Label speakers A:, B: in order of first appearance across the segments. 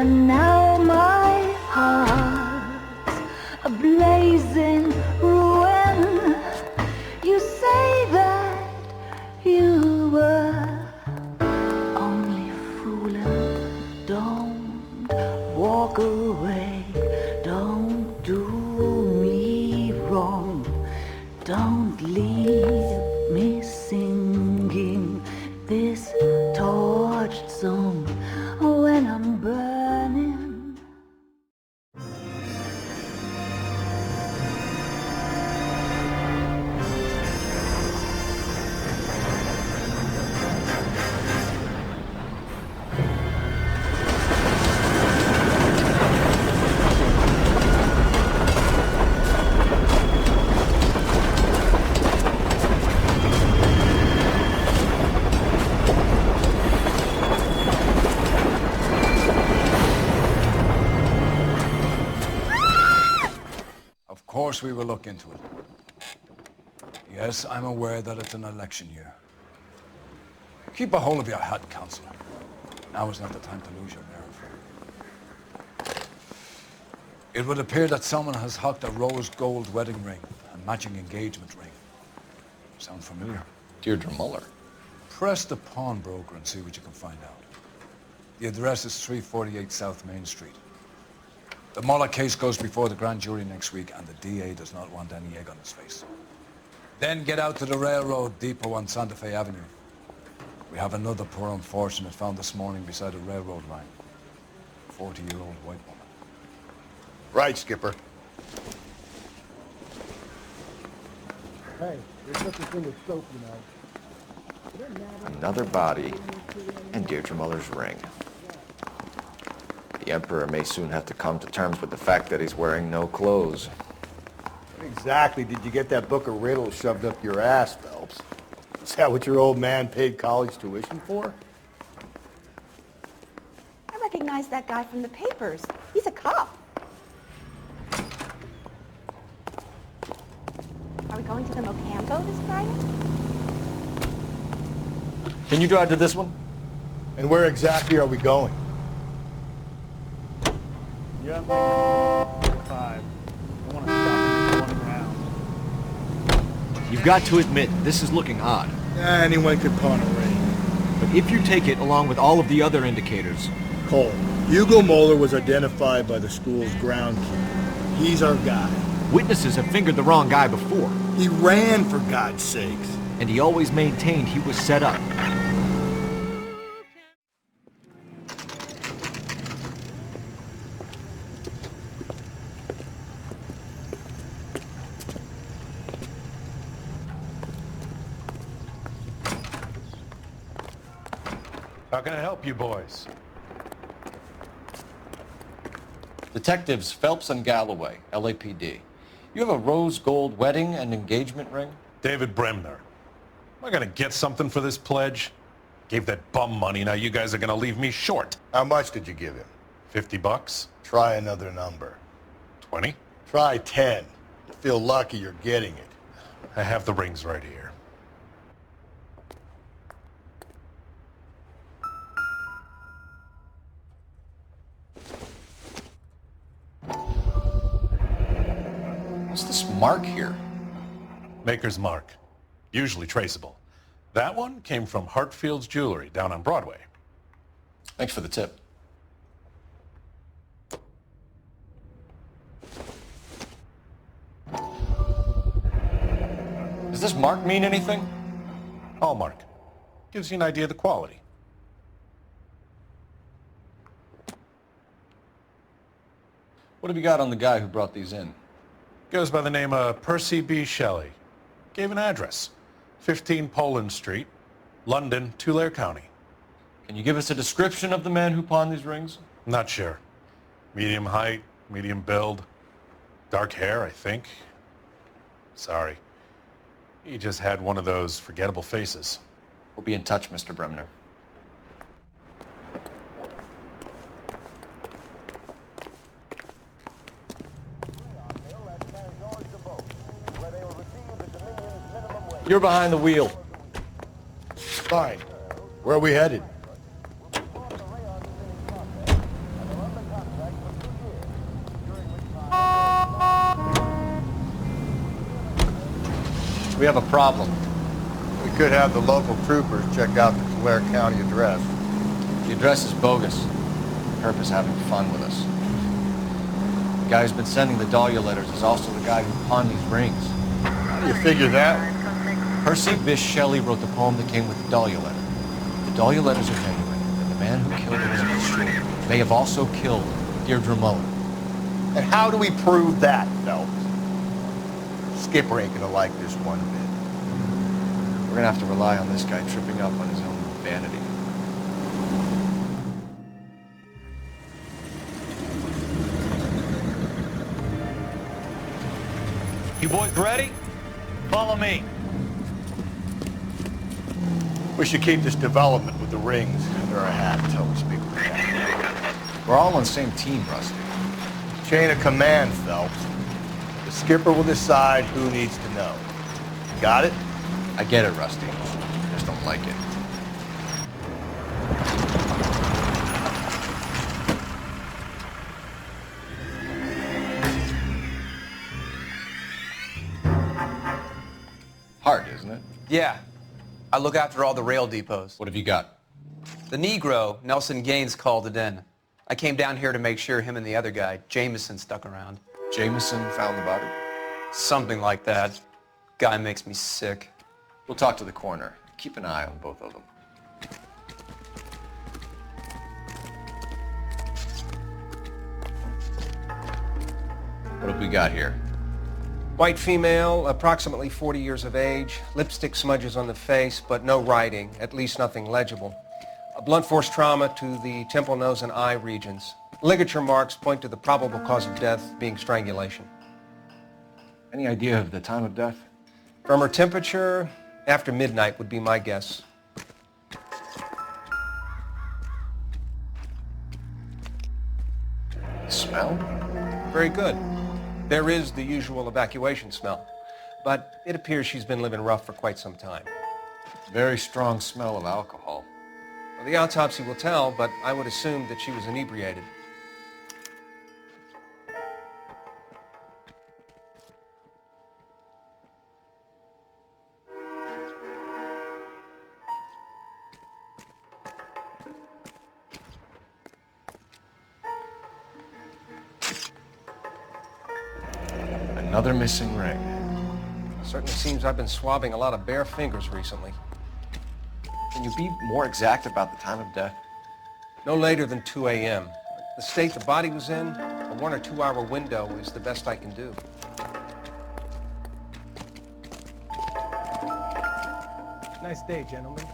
A: And now my heart's a blazing ruin. You say that you were only fooling. Don't walk away. Don't do me wrong. Don't leave me singing this torched song when I'm burning.
B: Of course we will look into it. Yes, I'm aware that it's an election year. Keep a hold of your hat, Counselor. Now is not the time to lose your nerve. It would appear that someone has hocked a rose gold wedding ring and matching engagement ring. Sound familiar?
C: Deirdre Muller.
B: Press the pawnbroker and see what you can find out. The address is 348 South Main Street. The Muller case goes before the grand jury next week, and the DA does not want any egg on his face. Then get out to the railroad depot on Santa Fe Avenue. We have another poor unfortunate found this morning beside a railroad line. 40-year-old white woman.
D: Right, Skipper.
E: Hey, there's such a thing as soap, you know.
C: Another body and Deirdre Muller's ring. The Emperor may soon have to come to terms with the fact that he's wearing no clothes.
D: What exactly did you get that book of riddles shoved up your ass, Phelps? Is that what your old man paid college tuition for?
F: I recognize that guy from the papers. He's a cop. Are we going to the Mocambo this Friday?
C: Can you drive to this one?
D: And where exactly are we going?
E: Yeah. 5. I want to stop and get one around.
G: You've got to admit, this is looking odd.
D: Anyone could pawn a ring.
G: But if you take it along with all of the other indicators...
D: Cole, Hugo Moeller was identified by the school's groundkeeper. He's our guy.
G: Witnesses have fingered the wrong guy before.
D: He ran, for God's sakes.
G: And he always maintained he was set up.
H: How can I help you boys?
C: Detectives Phelps and Galloway, LAPD. You have a rose gold wedding and engagement ring?
H: David Bremner. Am I gonna get something for this pledge? Gave that bum money, now you guys are gonna leave me short.
D: How much did you give him?
H: $50?
D: Try another number.
H: 20?
D: Try 10. You feel lucky you're getting it.
H: I have the rings right here.
C: What's this mark here?
H: Maker's mark. Usually traceable. That one came from Hartfield's Jewelry down on Broadway.
C: Thanks for the tip. Does this mark mean anything?
H: Hallmark. Gives you an idea of the quality.
C: What have you got on the guy who brought these in?
H: Goes by the name of Percy B. Shelley. Gave an address. 15 Poland Street, London, Tulare County.
C: Can you give us a description of the man who pawned these rings?
H: Not sure. Medium height, medium build. Dark hair, I think. Sorry. He just had one of those forgettable faces.
C: We'll be in touch, Mr. Bremner. You're behind the wheel.
D: Fine. Where are we headed?
C: We have a problem.
D: We could have the local troopers check out the Tulare County address.
C: The address is bogus. Herb is having fun with us. The guy who's been sending the Dahlia letters is also the guy who pawned these rings.
D: How do you figure that?
C: Percy Bysshe Shelley wrote the poem that came with the Dahlia letter. The Dahlia letters are genuine, and the man who killed Elizabeth Shore may have also killed Deirdre Mullen.
D: And how do we prove that, Phelps? Skipper ain't gonna like this one bit.
C: We're gonna have to rely on this guy tripping up on his own vanity.
G: You boys ready? Follow me.
D: We should keep this development with the rings under our hat until we speak with the captain.
C: We're all on the same team, Rusty.
D: Chain of command, Phelps. The skipper will decide who needs to know. Got it?
C: I get it, Rusty. I just don't like it. Hard, isn't it?
I: Yeah. I look after all the rail depots.
C: What have you got?
I: The Negro, Nelson Gaines, called it in. I came down here to make sure him and the other guy, Jameson, stuck around.
C: Jameson found the body?
I: Something like that. Guy makes me sick.
C: We'll talk to the coroner. Keep an eye on both of them. What have we got here?
J: White female, approximately 40 years of age, lipstick smudges on the face, but no writing, at least nothing legible. A blunt force trauma to the temple, nose, and eye regions. Ligature marks point to the probable cause of death being strangulation.
C: Any idea of the time of death?
J: From her temperature, after midnight would be my guess.
C: Smell?
J: Very good. There is the usual evacuation smell, but it appears she's been living rough for quite some time.
C: Very strong smell of alcohol.
J: Well, the autopsy will tell, but I would assume that she was inebriated.
C: Another missing ring.
J: Certainly seems I've been swabbing a lot of bare fingers recently.
C: Can you be more exact about the time of death?
J: No later than 2 a.m. The state the body was in, a 1 or 2 hour window is the best I can do.
E: Nice day, gentlemen.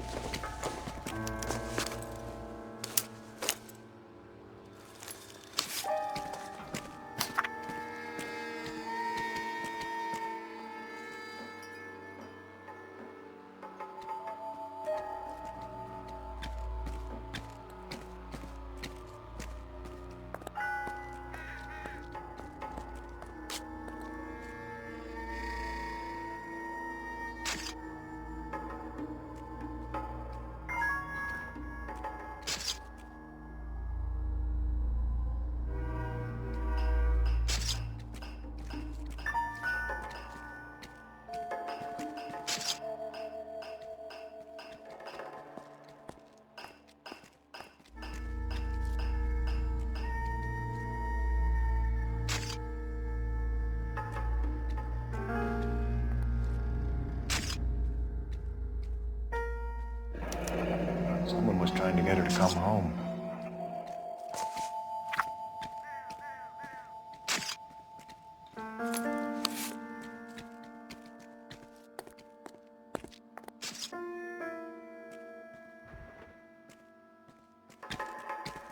C: Someone was trying to get her to come home.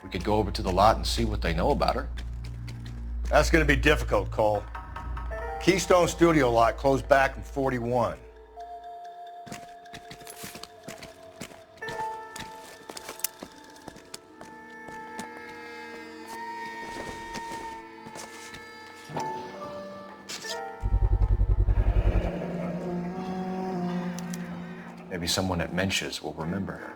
C: We could go over to the lot and see what they know about her.
D: That's gonna be difficult, Cole. Keystone Studio lot closed back in 41.
C: Maybe someone at Mensch's will remember her.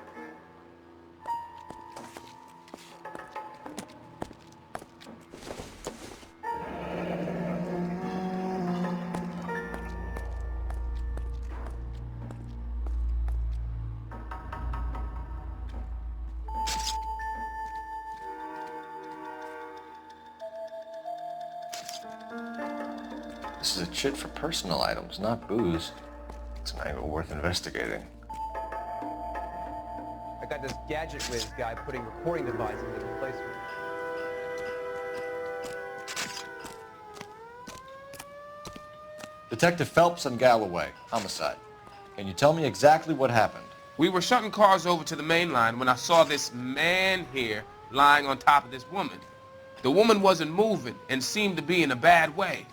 C: This is a chit for personal items, not booze. It's an angle worth investigating.
I: I got this gadget whiz guy putting recording devices in different places.
C: Detective Phelps and Galloway, homicide. Can you tell me exactly what happened?
K: We were shutting cars over to the main line when I saw this man here lying on top of this woman. The woman wasn't moving and seemed to be in a bad way.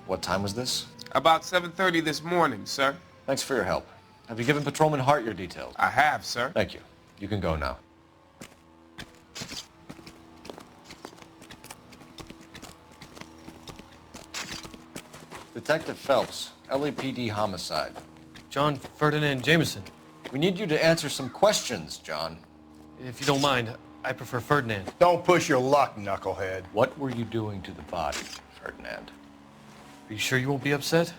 C: What time was this?
K: About 7:30 this morning, sir.
C: Thanks for your help. Have you given Patrolman Hart your details?
K: I have, sir.
C: Thank you. You can go now. Detective Phelps, LAPD homicide.
L: John Ferdinand Jameson.
C: We need you to answer some questions, John.
L: If you don't mind, I prefer Ferdinand.
D: Don't push your luck, knucklehead.
C: What were you doing to the body, Ferdinand?
L: Are you sure you won't be upset?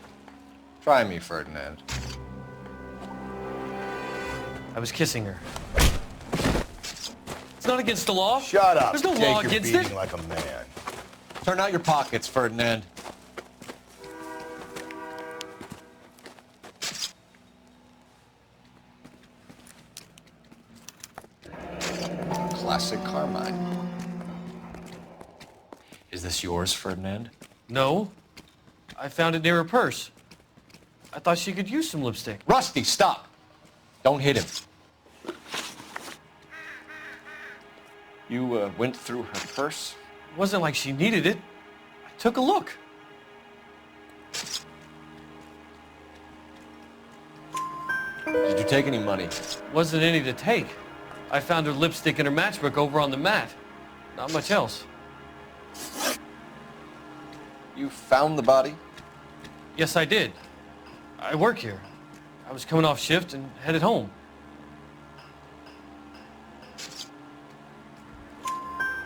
C: Try me, Ferdinand.
L: I was kissing her. It's not against the law.
D: Shut up.
L: There's no
D: Take
L: law
D: your
L: against
D: beating
L: it.
D: like a man.
C: Turn out your pockets, Ferdinand. Classic Carmine. Is this yours, Ferdinand?
L: No. I found it near her purse. I thought she could use some lipstick.
C: Rusty, stop! Don't hit him. You went through her purse?
L: It wasn't like she needed it. I took a look.
C: Did you take any money?
L: Wasn't any to take. I found her lipstick and her matchbook over on the mat. Not much else.
C: You found the body?
L: Yes, I did. I work here. I was coming off shift and headed home.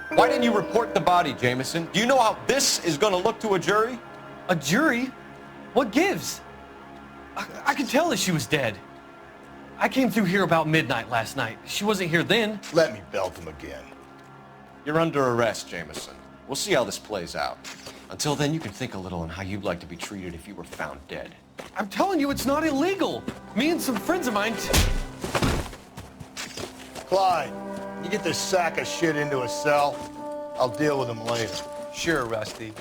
C: Why didn't you report the body, Jameson? Do you know how this is going to look to a jury?
L: A jury? What gives? I could tell that she was dead. I came through here about midnight last night. She wasn't here then.
D: Let me belt him again.
C: You're under arrest, Jameson. We'll see how this plays out. Until then, you can think a little on how you'd like to be treated if you were found dead.
L: I'm telling you, it's not illegal. Me and some friends of mine...
D: Clyde, you get this sack of shit into a cell. I'll deal with him later.
I: Sure, Rusty.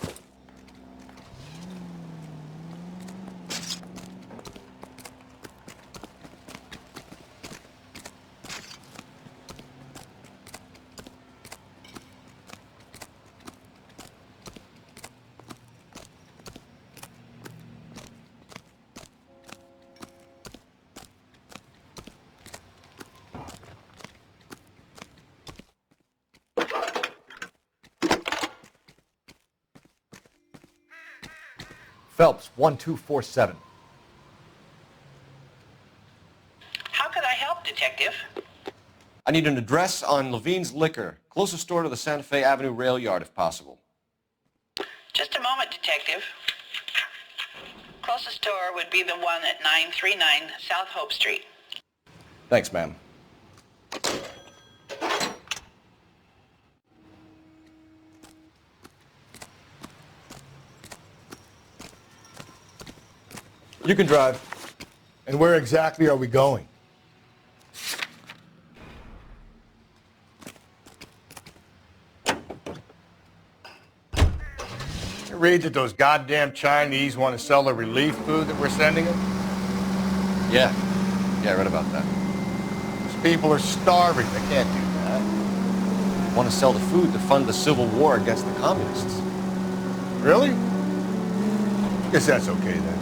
M: Phelps, 1247.
N: How can I help, Detective?
C: I need an address on Levine's Liquor. Closest store to the Santa Fe Avenue rail yard, if possible.
N: Just a moment, Detective. Closest store would be the one at 939 South Hope Street.
C: Thanks, ma'am.
D: You can drive. And where exactly are we going? You read that those goddamn Chinese want to sell the relief food that we're sending them?
C: Yeah, I read about that.
D: These people are starving. They can't do that.
C: They want to sell the food to fund the civil war against the communists.
D: Really? Guess that's okay then.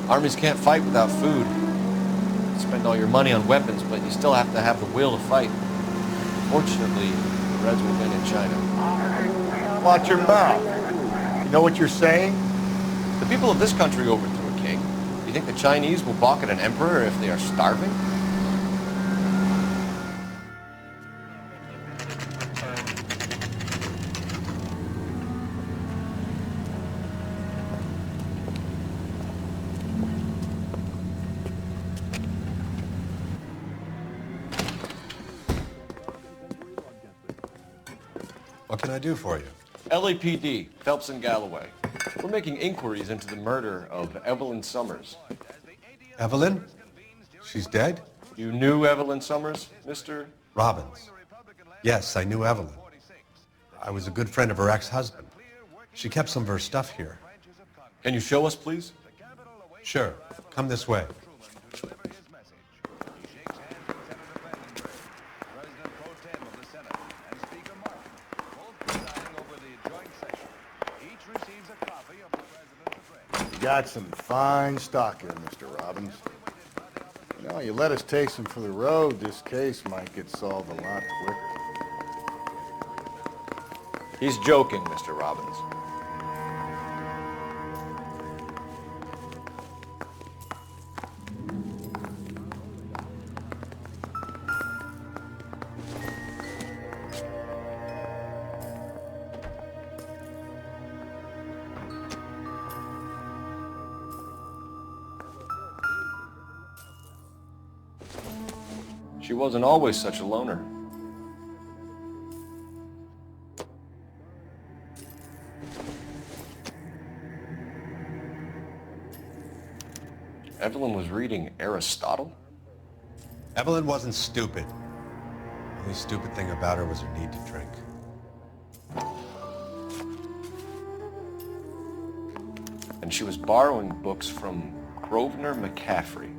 C: Armies can't fight without food. You spend all your money on weapons, but you still have to have the will to fight. Fortunately, the Reds will win in China.
D: Watch your mouth. You know what you're saying?
C: The people of this country overthrew a king. Do you think the Chinese will balk at an emperor if they are starving?
H: What can I do for you?
C: LAPD, Phelps and Galloway. We're making inquiries into the murder of Evelyn Summers.
O: Evelyn? She's dead?
C: You knew Evelyn Summers, Mr.
O: Robbins. Yes, I knew Evelyn. I was a good friend of her ex-husband. She kept some of her stuff here.
C: Can you show us, please?
O: Sure. Come this way.
D: You got some fine stock here, Mr. Robbins. You know, you let us take some for the road, this case might get solved a lot quicker.
C: He's joking, Mr. Robbins. She wasn't always such a loner. Evelyn was reading Aristotle?
O: Evelyn wasn't stupid. The only stupid thing about her was her need to drink.
C: And she was borrowing books from Grosvenor McCaffrey.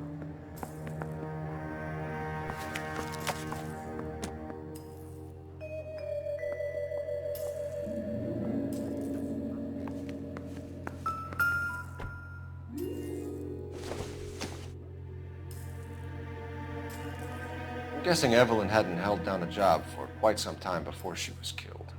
C: I'm guessing Evelyn hadn't held down a job for quite some time before she was killed.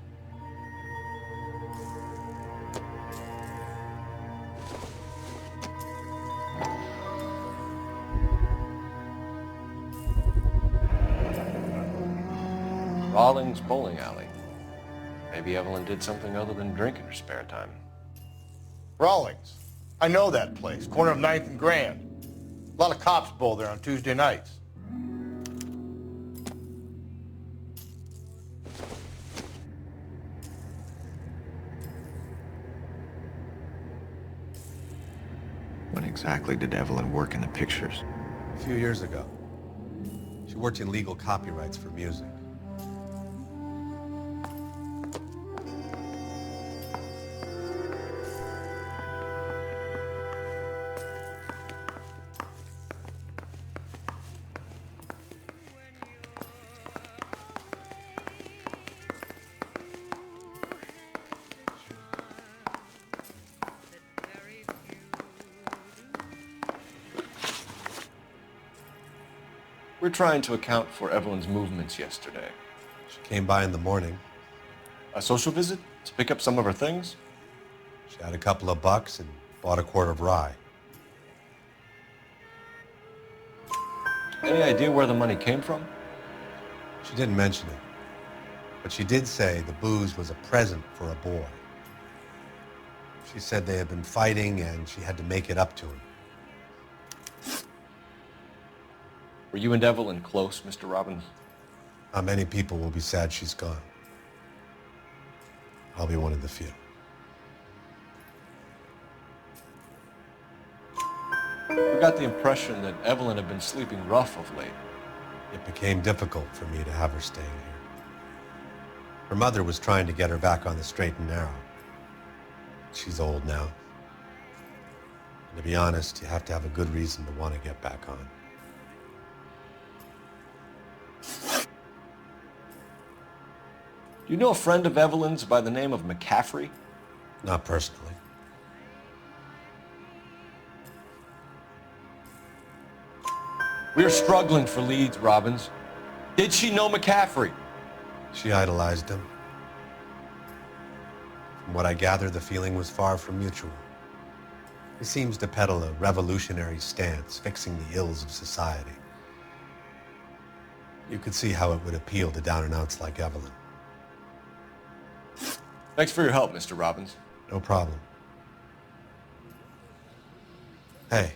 C: Rawlings Bowling Alley. Maybe Evelyn did something other than drink in her spare time.
D: Rawlings. I know that place. Corner of 9th and Grand. A lot of cops bowl there on Tuesday nights.
P: When exactly did Evelyn work in the pictures?
O: A few years ago. She worked in legal copyrights for music.
C: We're trying to account for Evelyn's movements yesterday.
O: She came by in the morning.
C: A social visit? To pick up some of her things?
O: She had a couple of bucks and bought a quart of rye.
C: Any idea where the money came from?
O: She didn't mention it, but she did say the booze was a present for a boy. She said they had been fighting and she had to make it up to him.
C: Were you and Evelyn close, Mr. Robbins?
O: Not many people will be sad she's gone. I'll be one of the few.
C: We got the impression that Evelyn had been sleeping rough of late.
O: It became difficult for me to have her staying here. Her mother was trying to get her back on the straight and narrow. She's old now. And to be honest, you have to have a good reason to want to get back on.
C: Do you know a friend of Evelyn's by the name of McCaffrey?
O: Not personally.
C: We're struggling for leads, Robbins. Did she know McCaffrey?
O: She idolized him. From what I gather, the feeling was far from mutual. He seems to peddle a revolutionary stance, fixing the ills of society. You could see how it would appeal to down-and-outs like Evelyn.
C: Thanks for your help, Mr. Robbins.
O: No problem. Hey,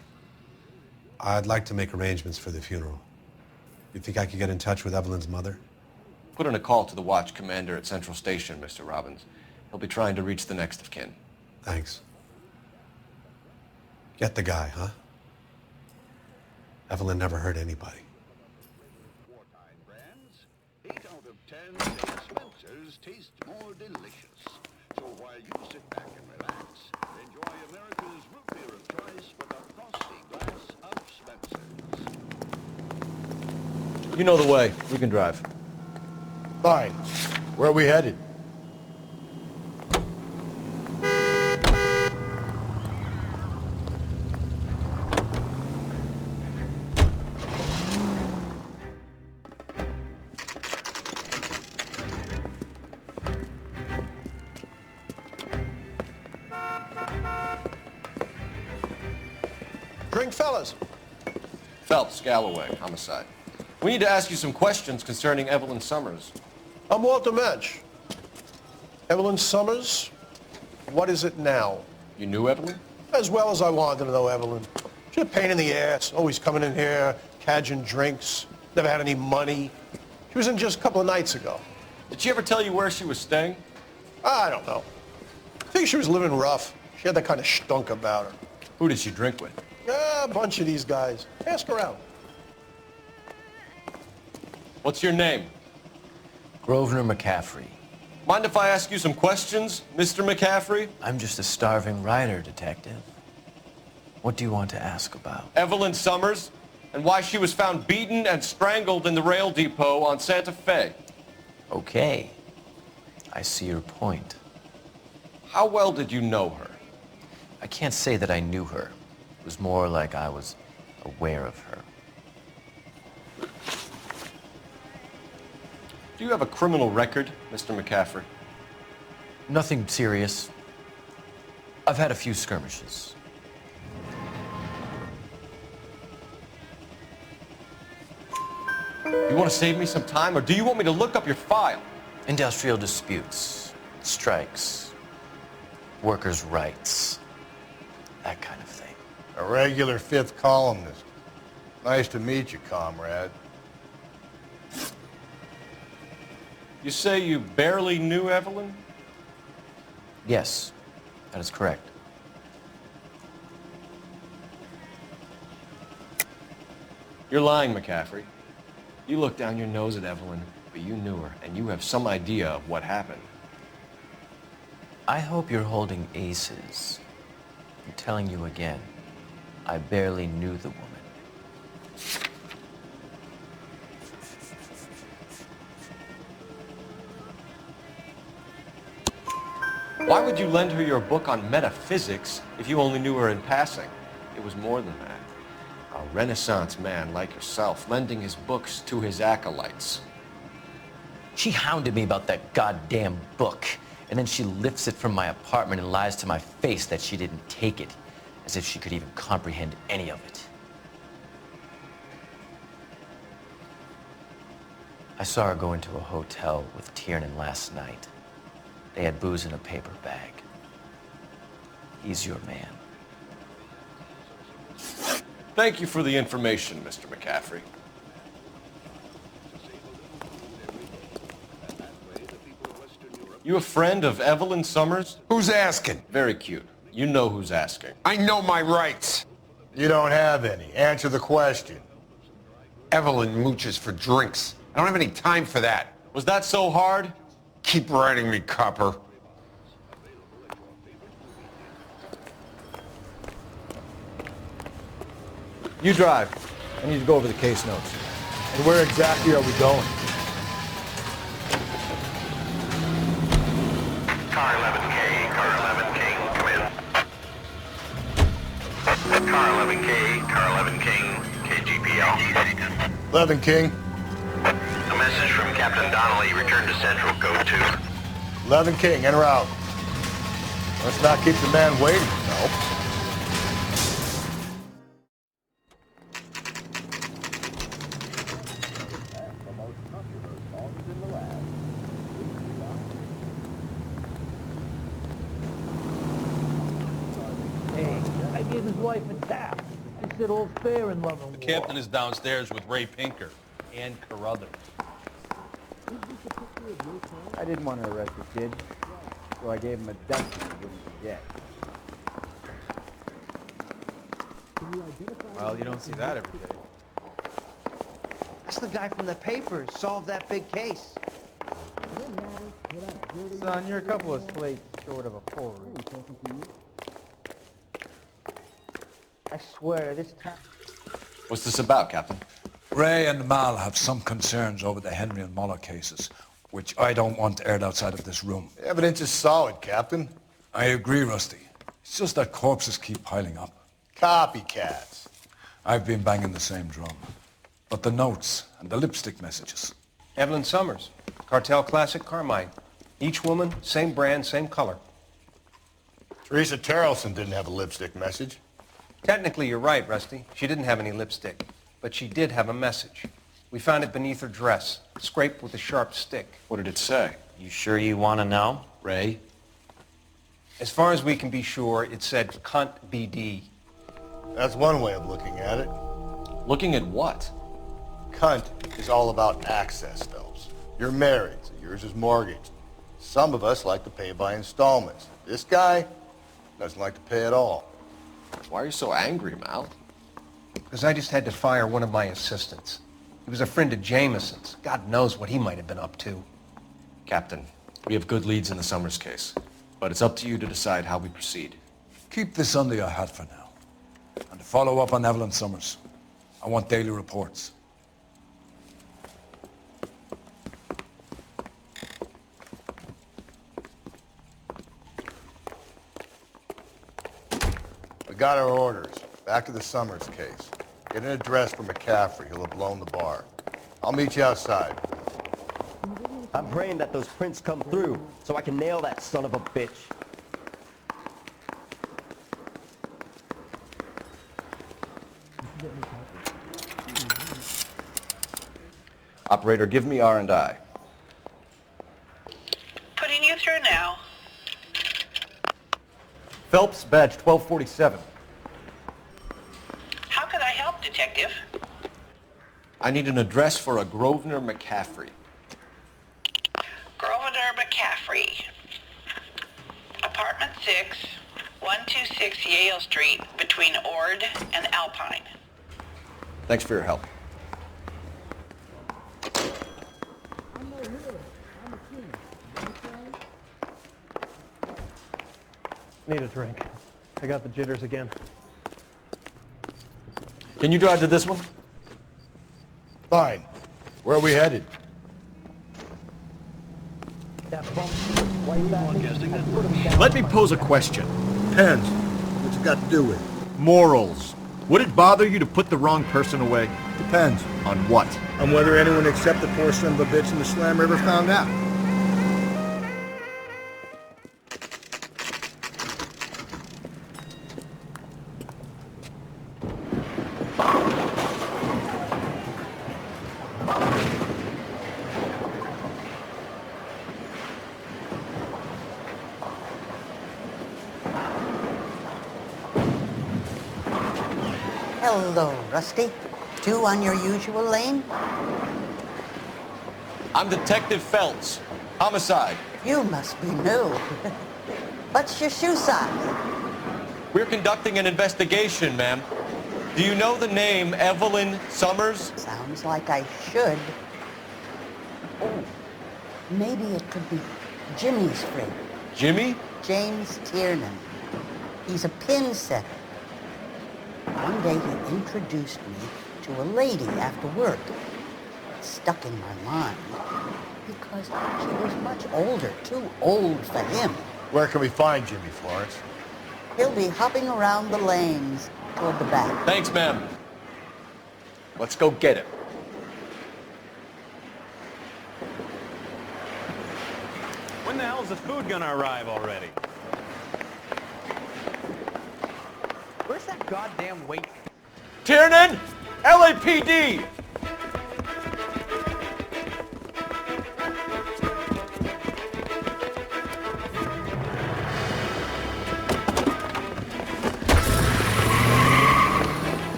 O: I'd like to make arrangements for the funeral. You think I could get in touch with Evelyn's mother?
C: Put in a call to the watch commander at Central Station, Mr. Robbins. He'll be trying to reach the next of kin.
O: Thanks. Get the guy, huh? Evelyn never hurt anybody.
Q: Taste more delicious. So while you sit back and relax, enjoy America's root beer of choice with a frosty glass of Spencer's.
C: You know the way. We can drive.
D: Fine. Where are we headed?
J: Drink, fellas.
C: Phelps, Galloway, homicide. We need to ask you some questions concerning Evelyn Summers.
J: I'm Walter Mensch. Evelyn Summers, what is it now?
C: You knew Evelyn?
J: As well as I wanted to know Evelyn. She's a pain in the ass, always coming in here, cadging drinks, never had any money. She was in just a couple of nights ago.
C: Did she ever tell you where she was staying?
J: I don't know. I think she was living rough. She had that kind of stunk about her.
C: Who did she drink with?
J: A bunch of these guys. Ask around.
C: What's your name?
R: Grosvenor McCaffrey.
C: Mind if I ask you some questions, Mr. McCaffrey?
R: I'm just a starving writer, Detective. What do you want to ask about?
C: Evelyn Summers, and why she was found beaten and strangled in the rail depot on Santa Fe.
R: Okay. I see your point.
C: How well did you know her?
R: I can't say that I knew her. It was more like I was aware of her.
C: Do you have a criminal record, Mr. McCaffrey?
R: Nothing serious. I've had a few skirmishes.
C: You want to save me some time, or do you want me to look up your file?
R: Industrial disputes, strikes, workers' rights, that kind of thing.
D: A regular fifth columnist. Nice to meet you, comrade.
C: You say you barely knew Evelyn?
R: Yes, that is correct.
C: You're lying, McCaffrey. You looked down your nose at Evelyn, but you knew her, and you have some idea of what happened.
R: I hope you're holding aces. I'm telling you again, I barely knew the woman.
C: Why would you lend her your book on metaphysics if you only knew her in passing? It was more than that. A Renaissance man like yourself lending his books to his acolytes.
R: She hounded me about that goddamn book, and then she lifts it from my apartment and lies to my face that she didn't take it, as if she could even comprehend any of it. I saw her go into a hotel with Tiernan last night. They had booze in a paper bag. He's your man.
C: Thank you for the information, Mr. McCaffrey. You a friend of Evelyn Summers?
S: Who's asking?
C: Very cute. You know who's asking.
S: I know my rights.
D: You don't have any. Answer the question.
S: Evelyn mooches for drinks. I don't have any time for that.
C: Was that so hard?
S: Keep writing me, copper.
M: You drive. I need to go over the case notes.
D: And where exactly are we going?
Q: Car 11K, car 11K, come in. Car 11K, car 11 King, KGPL.
D: 11 King.
Q: A message from Captain Donnelly, return to Central, code 2.
D: 11 King, en route. Let's not keep the man waiting, no.
E: I gave his wife a tap. She said all's fair in love and war.
G: The captain is downstairs with Ray Pinker and Carruthers.
T: I didn't want to arrest the kid, so I gave him a duck he wouldn't forget.
M: Well, you don't see that every day.
T: That's the guy from the papers. Solved that big case.
M: Son, you're a couple of slates short of a full read.
T: I swear, this time...
C: What's this about, Captain?
B: Ray and Mal have some concerns over the Henry and Muller cases, which I don't want aired outside of this room.
D: The evidence is solid, Captain.
B: I agree, Rusty. It's just that corpses keep piling up.
D: Copycats.
B: I've been banging the same drum. But the notes and the lipstick messages.
J: Evelyn Summers, Cartel Classic Carmine. Each woman, same brand, same color.
D: Teresa Terrelson didn't have a lipstick message.
J: Technically, you're right, Rusty. She didn't have any lipstick, but she did have a message. We found it beneath her dress, scraped with a sharp stick.
C: What did it say?
R: You sure you want to know?
C: Ray?
J: As far as we can be sure, it said cunt BD.
D: That's one way of looking at it.
C: Looking at what?
D: Cunt is all about access, Phelps. You're married, so yours is mortgaged. Some of us like to pay by installments. This guy doesn't like to pay at all.
C: Why are you so angry, Mal?
J: Because I just had to fire one of my assistants. He was a friend of Jameson's. God knows what he might have been up to.
C: Captain, we have good leads in the Summers case, but it's up to you to decide how we proceed.
B: Keep this under your hat for now. And to follow up on Evelyn Summers, I want daily reports.
D: We got our orders. Back to the Summers case. Get an address for McCaffrey. He'll have blown the bar. I'll meet you outside.
U: I'm praying that those prints come through so I can nail that son of a bitch.
C: Operator, give me R&I.
N: Putting you through now.
M: Phelps, badge 1247.
N: How could I help, Detective?
C: I need an address for a Grosvenor McCaffrey.
N: Grosvenor McCaffrey. Apartment 6, 126 Yale Street, between Ord and Alpine.
C: Thanks for your help.
L: Need a drink. I got the jitters again.
C: Can you drive to this one?
D: Fine. Where are we headed?
V: Let me pose a question.
D: Depends. What's it got to do with?
V: Morals. Would it bother you to put the wrong person away?
D: Depends.
V: On what?
D: On whether anyone except the poor son of a bitch in the Slam River found out.
W: Hello, Rusty. Two on your usual lane?
C: I'm Detective Phelps. Homicide.
W: You must be new. What's your shoe size?
C: We're conducting an investigation, ma'am. Do you know the name Evelyn Summers?
W: Sounds like I should. Oh, maybe it could be Jimmy's friend.
C: Jimmy?
W: James Tiernan. He's a pin setter. One day he introduced me to a lady after work. It stuck in my mind because she was much older, too old for him.
D: Where can we find Jimmy, Florence?
W: He'll be hopping around the lanes toward the back.
C: Thanks, ma'am. Let's go get him.
L: When the hell's the food gonna arrive already?
I: Where's that goddamn wait?
C: Tiernan! LAPD!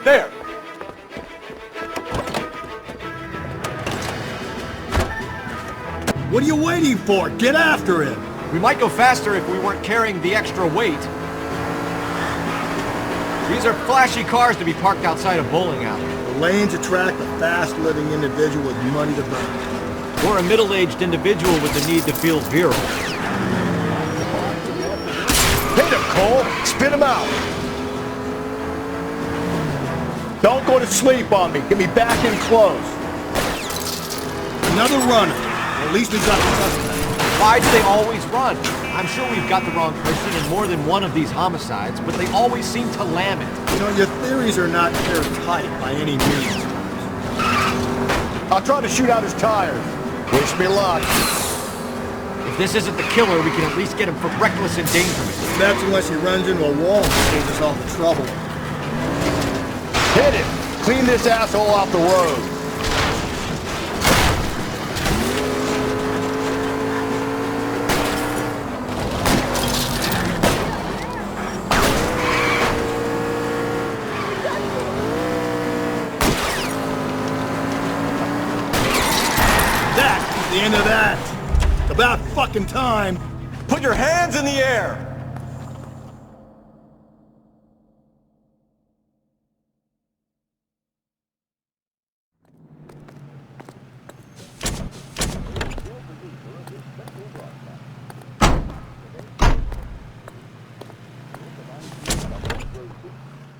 C: There!
V: What are you waiting for? Get after him! We might go faster if we weren't carrying the extra weight.
C: These are flashy cars to be parked outside a bowling alley.
V: The lanes attract a fast-living individual with money to burn.
C: Or a middle-aged individual with the need to feel virile.
D: Hit him, Cole! Spit him out! Don't go to sleep on me. Get me back in close.
V: Another runner. At least we got the suspect.
C: Why do they always run? I'm sure we've got the wrong person in more than one of these homicides, but they always seem to lam it.
V: You know, your theories are not airtight by any means.
D: I'll try to shoot out his tires. Wish me luck.
C: If this isn't the killer, we can at least get him for reckless endangerment.
V: That's unless he runs into a wall and saves us all the trouble.
D: Hit it! Clean this asshole off the road.
V: That's the end of that. It's about fucking time.
D: Put your hands in the air!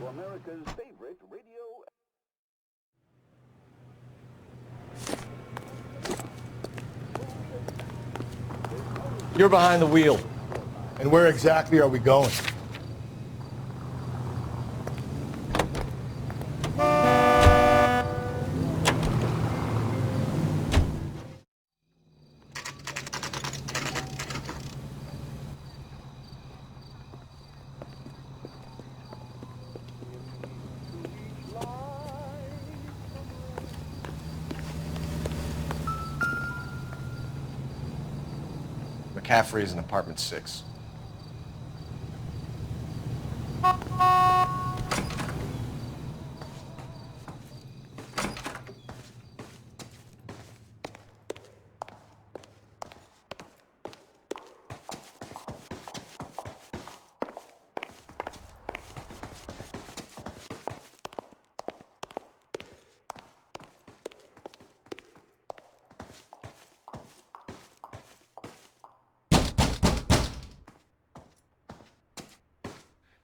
Q: America's favorite radio.
C: You're behind the wheel.
D: And where exactly are we going?
C: McCaffrey's in apartment 6.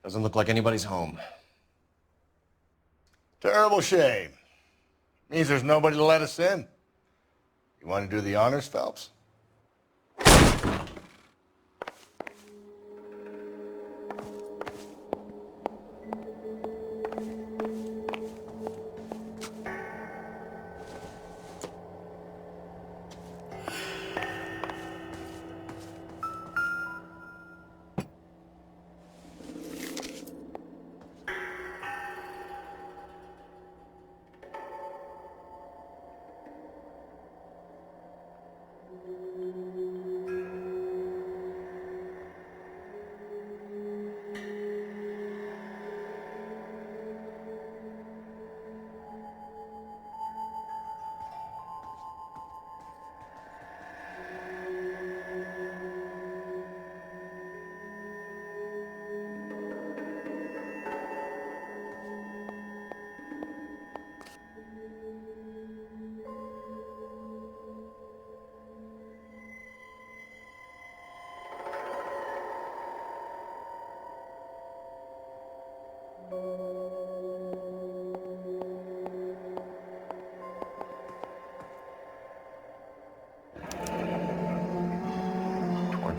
C: Doesn't look like anybody's home.
D: Terrible shame. Means there's nobody to let us in. You want to do the honors, Phelps?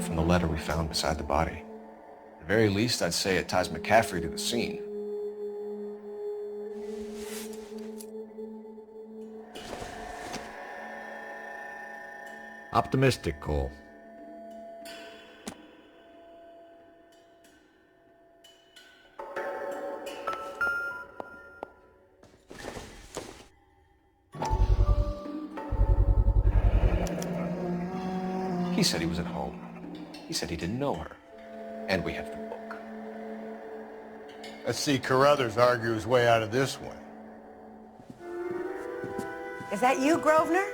C: From the letter we found beside the body. At the very least, I'd say it ties McCaffrey to the scene.
A: Optimistic, Cole.
C: He said he was at home. He said he didn't know her. And we have the book.
D: Let's see Carruthers argue his way out of this one.
F: Is that you, Grosvenor?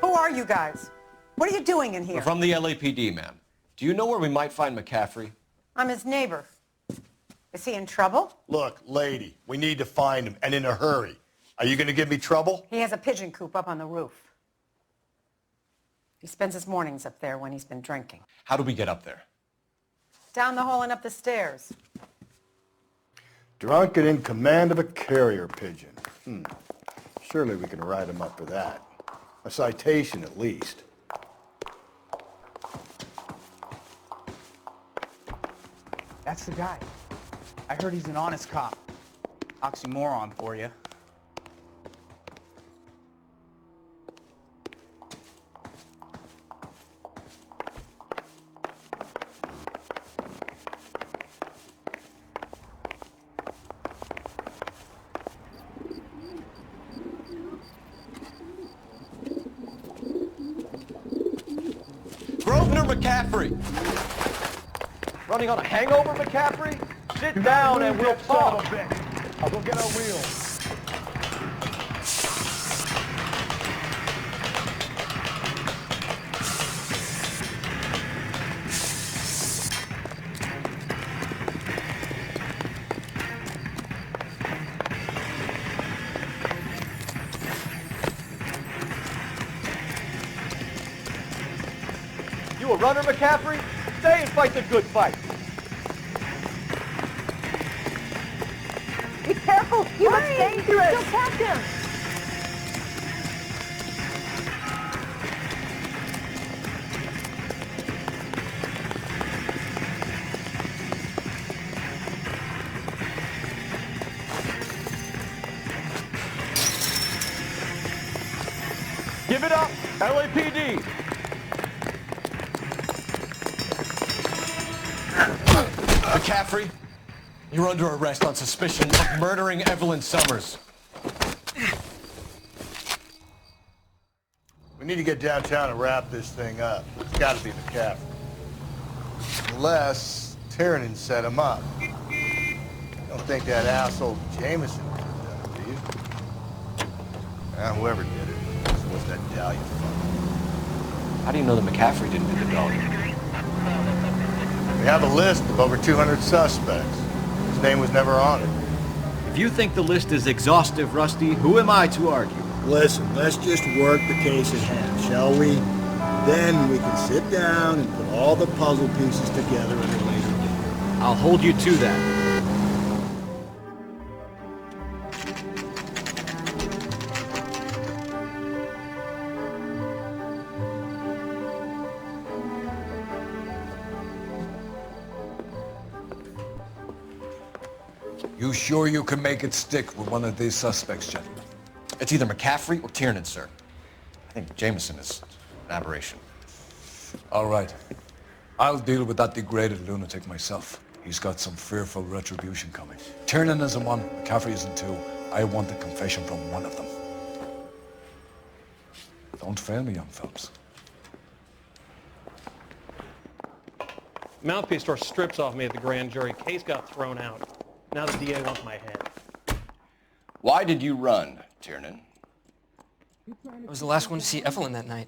F: Who are you guys? What are you doing in here?
C: We're from the LAPD, ma'am. Do you know where we might find McCaffrey?
F: I'm his neighbor. Is he in trouble?
D: Look, lady, we need to find him, and in a hurry. Are you going to give me trouble?
F: He has a pigeon coop up on the roof. He spends his mornings up there when he's been drinking.
C: How do we get up there?
F: Down the hall and up the stairs.
D: Drunk and in command of a carrier pigeon. Surely we can write him up for that. A citation, at least.
E: That's the guy. I heard he's an honest cop. Oxymoron for you.
C: McCaffrey! Running on a hangover, McCaffrey? Sit down and we'll talk.
D: I'll go get our wheels.
C: You a runner, McCaffrey? Stay and fight the good fight.
F: Be careful! He looks dangerous! Don't catch him!
C: Give it up, LAPD! McCaffrey, you're under arrest on suspicion of murdering Evelyn Summers.
D: We need to get downtown and wrap this thing up. It's got to be McCaffrey. Unless Tiernan set him up. Don't think that asshole Jameson could have done it, do you? Whoever did it. So what's that Dahlia from?
C: How do you know that McCaffrey didn't do the dog?
D: We have a list of over 200 suspects. His name was never on it.
A: If you think the list is exhaustive, Rusty, who am I to argue?
V: Listen, let's just work the case at hand, shall we? Then we can sit down and put all the puzzle pieces together at a later date.
A: I'll hold you to that.
B: You sure you can make it stick with one of these suspects, gentlemen?
C: It's either McCaffrey or Tiernan, sir. I think Jameson is an aberration.
B: All right. I'll deal with that degraded lunatic myself. He's got some fearful retribution coming. Tiernan is in one, McCaffrey is in two. I want a confession from one of them. Don't fail me, young Phelps.
L: Mouthpiece store strips off me at the grand jury. Case got thrown out. Now the DA wants my head.
C: Why did you run, Tiernan?
I: I was the last one to see Evelyn that night.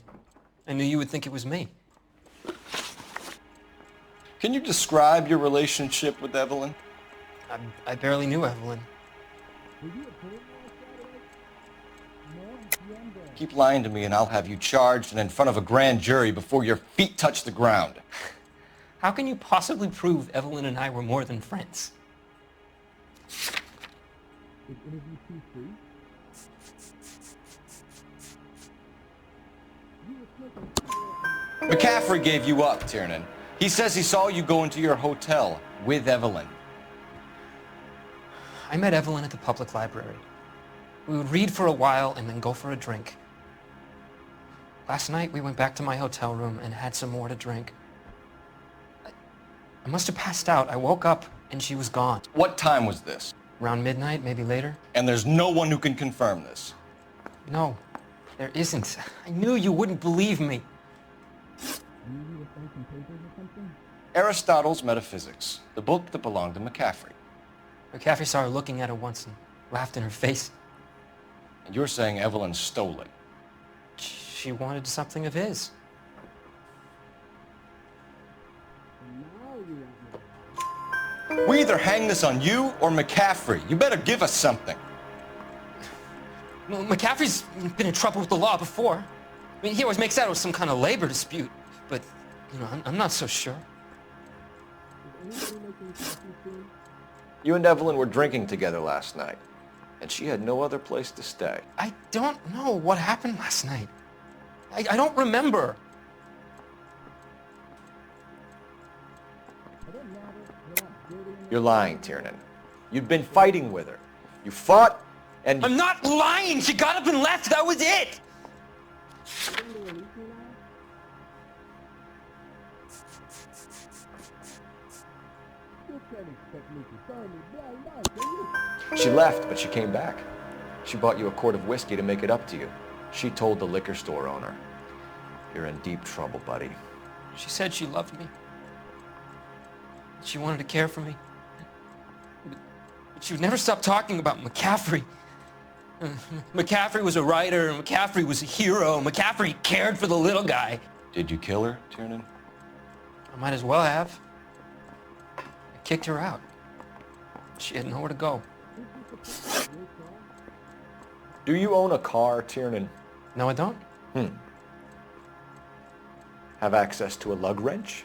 I: I knew you would think it was me.
C: Can you describe your relationship with Evelyn?
I: I barely knew Evelyn.
C: Keep lying to me and I'll have you charged and in front of a grand jury before your feet touch the ground.
I: How can you possibly prove Evelyn and I were more than friends?
C: McCaffrey gave you up, Tiernan. He says he saw you go into your hotel with Evelyn.
I: I met Evelyn at the public library. We would read for a while and then go for a drink. Last night we went back to my hotel room and had some more to drink. I must have passed out. I woke up and she was gone.
C: What time was this?
I: Around midnight, maybe later.
C: And there's no one who can confirm this?
I: No, there isn't. I knew you wouldn't believe me.
C: Aristotle's Metaphysics, the book that belonged to McCaffrey.
I: McCaffrey saw her looking at it once and laughed in her face.
C: And you're saying Evelyn stole it?
I: She wanted something of his.
D: We either hang this on you or McCaffrey. You better give us something.
I: Well, McCaffrey's been in trouble with the law before. I mean, he always makes out it was some kind of labor dispute, but, you know, I'm not so sure.
C: You and Evelyn were drinking together last night, and she had no other place to stay.
I: I don't know what happened last night. I don't remember.
C: You're lying, Tiernan. You'd been fighting with her. You fought, and...
I: I'm not lying! She got up and left! That was it!
C: She left, but she came back. She bought you a quart of whiskey to make it up to you. She told the liquor store owner. You're in deep trouble, buddy.
I: She said she loved me. She wanted to care for me. But she would never stop talking about McCaffrey. McCaffrey was a writer, McCaffrey was a hero, McCaffrey cared for the little guy.
C: Did you kill her, Tiernan?
I: I might as well have. I kicked her out. She had nowhere to go.
C: Do you own a car, Tiernan?
I: No, I don't.
C: Have access to a lug wrench?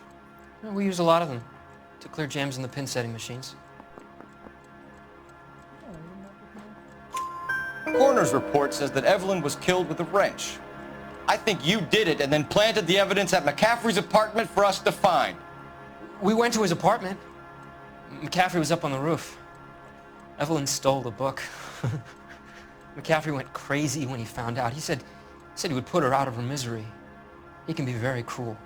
I: No, we use a lot of them to clear jams in the pin setting machines.
D: Coroner's report says that Evelyn was killed with a wrench. I think you did it and then planted the evidence at McCaffrey's apartment for us to find.
I: We went to his apartment. McCaffrey was up on the roof. Evelyn stole the book. McCaffrey went crazy when he found out. He said he would put her out of her misery. He can be very cruel.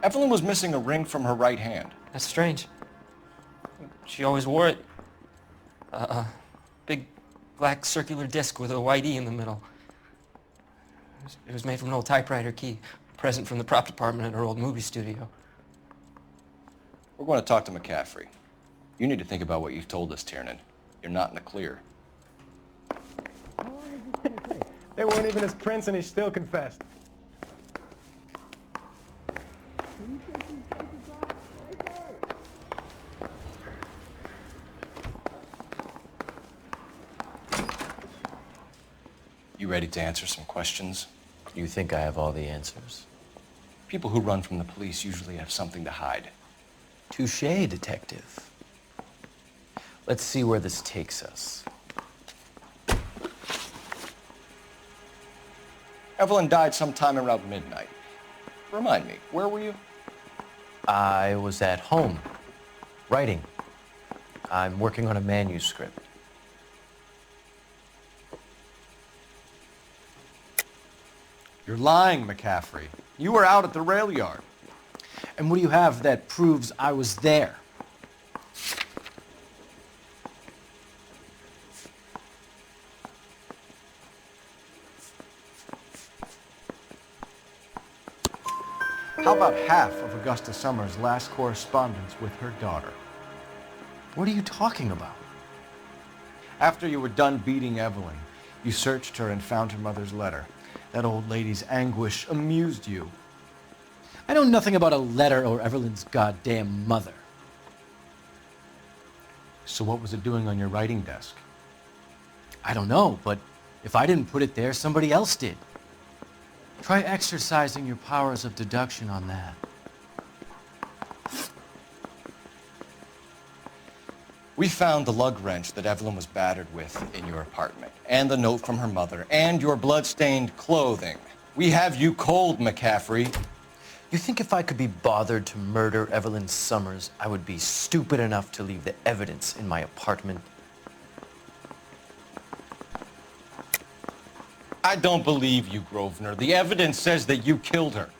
D: Evelyn was missing a ring from her right hand.
I: That's strange. She always wore it. Big black circular disc with a white E in the middle. It was made from an old typewriter key, a present from the prop department at her old movie studio.
D: We're going to talk to McCaffrey. You need to think about what you've told us, Tiernan. You're not in the clear.
H: They weren't even his prints and he still confessed.
D: You ready to answer some questions?
R: You think I have all the answers?
D: People who run from the police usually have something to hide.
R: Touché, detective. Let's see where this takes us.
D: Evelyn died sometime around midnight. Remind me, where were you?
R: I was at home, writing. I'm working on a manuscript.
C: You're lying, McCaffrey. You were out at the rail yard.
M: And what do you have that proves I was there?
C: How about half of Augusta Summers' last correspondence with her daughter?
M: What are you talking about?
C: After you were done beating Evelyn, you searched her and found her mother's letter. That old lady's anguish amused you.
M: I know nothing about a letter or Evelyn's goddamn mother.
C: So what was it doing on your writing desk?
M: I don't know, but if I didn't put it there, somebody else did. Try exercising your powers of deduction on that.
D: We found the lug wrench that Evelyn was battered with in your apartment, and the note from her mother, and your blood-stained clothing. We have you cold, McCaffrey.
R: You think if I could be bothered to murder Evelyn Summers, I would be stupid enough to leave the evidence in my apartment?
D: I don't believe you, Grosvenor. The evidence says that you killed her.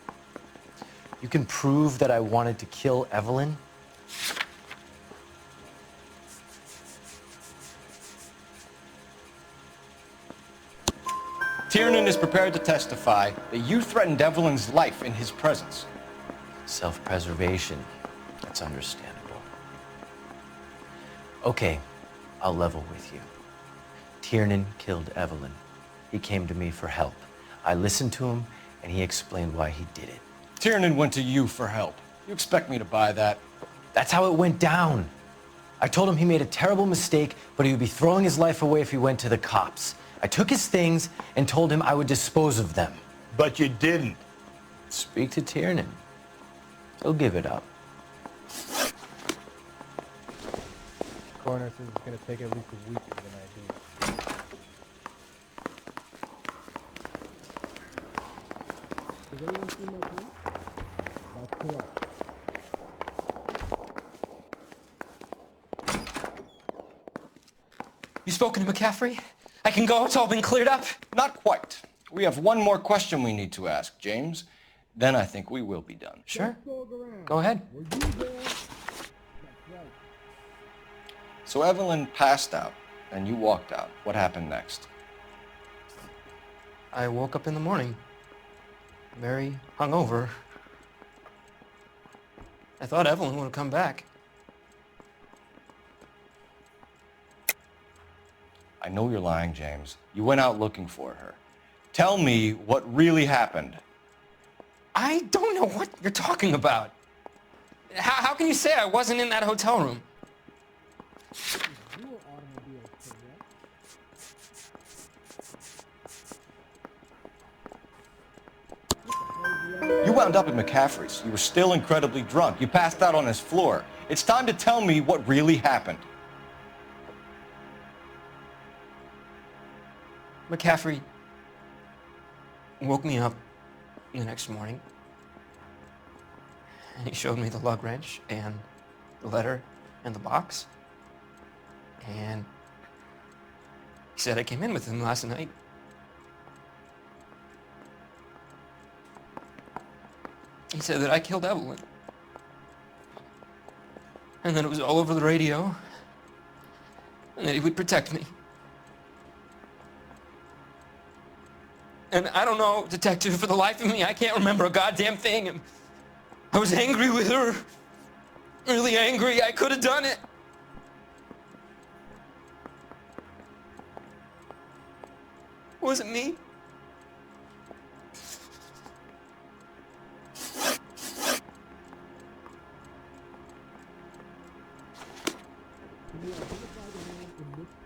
R: You can prove that I wanted to kill Evelyn?
D: Tiernan is prepared to testify that you threatened Evelyn's life in his presence.
R: Self-preservation. That's understandable. Okay, I'll level with you. Tiernan killed Evelyn. He came to me for help. I listened to him, and he explained why he did it.
C: Tiernan went to you for help. You expect me to buy that?
R: That's how it went down. I told him he made a terrible mistake, but he would be throwing his life away if he went to the cops. I took his things and told him I would dispose of them.
V: But you didn't.
R: Speak to Tiernan. He'll give it up.
H: Coroner says it's going to take at least a week to get an ID. Does anyone see my phone? That's correct.
I: You spoken to McCaffrey? I can go? It's all been cleared up?
C: Not quite. We have one more question we need to ask, James. Then I think we will be done.
I: Sure. Go ahead.
C: So Evelyn passed out, and you walked out. What happened next?
I: I woke up in the morning, very hungover. I thought Evelyn would have come back.
C: I know you're lying, James. You went out looking for her. Tell me what really happened.
I: I don't know what you're talking about. How can you say I wasn't in that hotel room?
C: You wound up at McCaffrey's. You were still incredibly drunk. You passed out on his floor. It's time to tell me what really happened.
I: McCaffrey woke me up the next morning, and he showed me the lug wrench and the letter and the box, and he said I came in with him last night. He said that I killed Evelyn, and that it was all over the radio, and that he would protect me. And I don't know, detective, for the life of me, I can't remember a goddamn thing. And I was angry with her. Really angry. I could have done it. Was it me?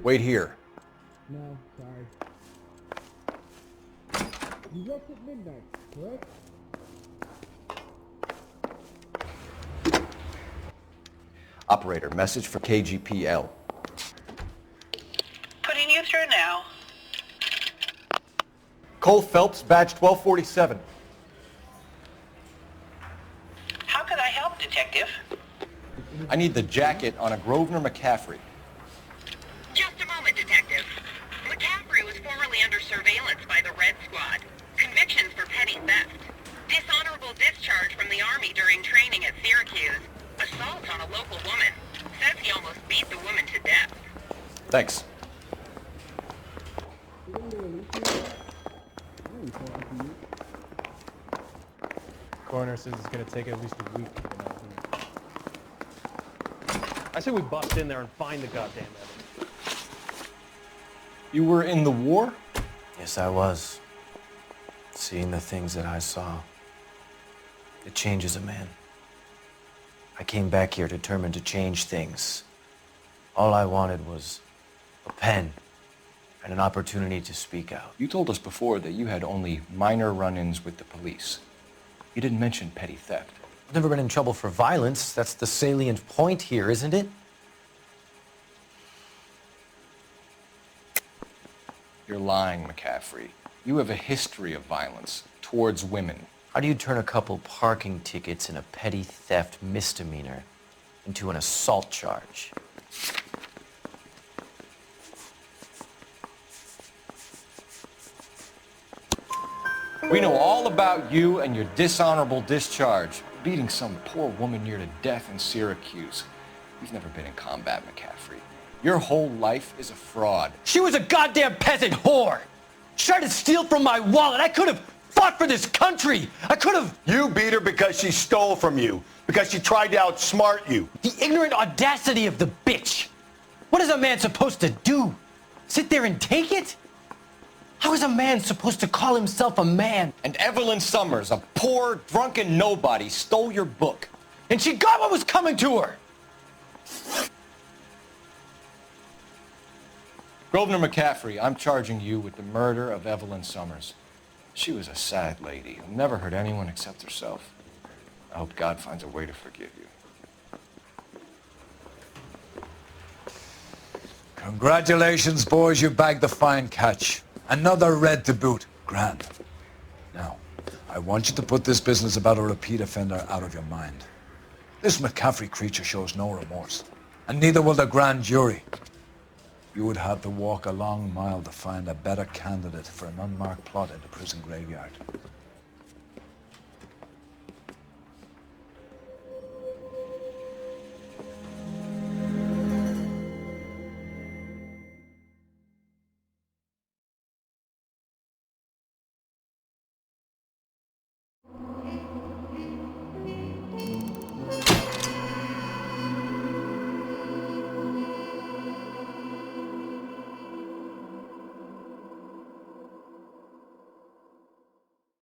C: Wait here.
H: No, sorry. You left at midnight, correct?
C: Operator, message for KGPL.
N: Putting you through now.
C: Coul Felps, badge 1247.
N: How could I help, detective?
C: I need the jacket on a Grosvenor McCaffrey.
N: Just a moment, detective. McCaffrey was formerly under surveillance by the Red Squad. Convictions for petty theft. Dishonorable discharge from the Army during training at Syracuse. Assault on a local woman. Says he almost beat the woman to death.
C: Thanks.
H: Coroner says it's going to take at least a week to get an ID. I say we bust in there and find the goddamn evidence.
C: You were in the war?
R: Yes, I was. Seeing the things that I saw, it changes a man. I came back here determined to change things. All I wanted was a pen and an opportunity to speak out.
C: You told us before that you had only minor run-ins with the police. You didn't mention petty theft.
R: I've never been in trouble for violence. That's the salient point here, isn't it?
C: You're lying, McCaffrey. You have a history of violence towards women.
R: How do you turn a couple parking tickets and a petty theft misdemeanor into an assault charge?
C: We know all about you and your dishonorable discharge, beating some poor woman near to death in Syracuse. You've never been in combat, McCaffrey. Your whole life is a fraud.
R: She was a goddamn peasant whore! She tried to steal from my wallet. I could have fought for this country. I could have...
V: You beat her because she stole from you. Because she tried to outsmart you.
R: The ignorant audacity of the bitch. What is a man supposed to do? Sit there and take it?
L: How is a man supposed to call himself a man?
C: And Evelyn Summers, a poor, drunken nobody, stole your book.
L: And she got what was coming to her!
C: Grosvenor McCaffrey, I'm charging you with the murder of Evelyn Summers. She was a sad lady who never hurt anyone except herself. I hope God finds a way to forgive you.
B: Congratulations, boys, you bagged the fine catch. Another red to boot. Grand. Now, I want you to put this business about a repeat offender out of your mind. This McCaffrey creature shows no remorse, and neither will the grand jury. You would have to walk a long mile to find a better candidate for an unmarked plot in the prison graveyard.